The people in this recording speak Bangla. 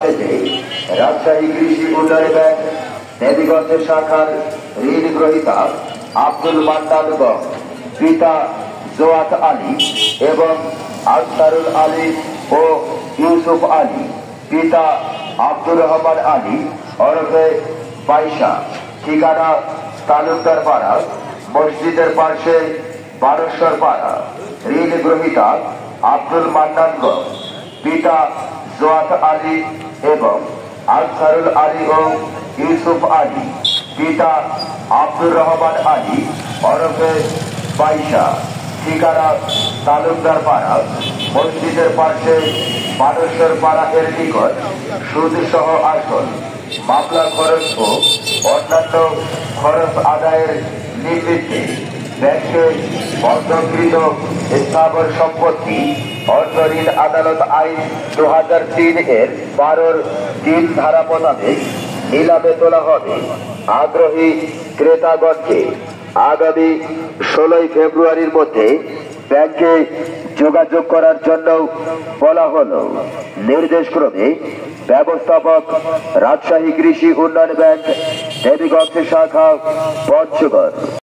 রাজশাহী কৃষি উন্নয়ন ব্যাংক দেবীগঞ্জ শাখার ঋণ গ্রহীতা আব্দুল মান্নান গং, পিতা জোয়াত আলী এবং আনসারুল আলী ও ইউসুফ আলী, পিতা আব্দুর রহমান আলী ওরফে বাইশা, ঠিকানা তালুকদার পাড়া, মসজিদের পাশে বারোশ্বর পাড়া। ঋণ গ্রহীতা আব্দুল মান্নান গং, পিতা জোয়াত আলী এবং আনসারুল আলী ও ইউসুফ আলী, পিতা আব্দুর রহমান আলী ওরফে বাইশা, ঠিকানা তালুকদার পাড়া, মসজিদের পাশে বারোশ্বর পাড়া এর নিকট সুদ সহ আসল, মামলা খরচ ও অন্যান্য খরচ আদায়ের নিমিত্তে ব্যাংকে বন্ধকৃত স্থাবর সম্পত্তি অর্থ ঋণ আদালত আইন 2003 এর 12-3 ধারা মোতাবেক নিলামে তোলা হবে। আগ্রহী ক্রেতাগণকে আগামী 16 ফেব্রুয়ারির মধ্যে ব্যাংকে যোগাযোগ করার জন্য বলা হলো। নির্দেশক্রমে ব্যবস্থাপক, রাজশাহী কৃষি উন্নয়ন ব্যাংক, দেবীগঞ্জ শাখা, পঞ্চগড়।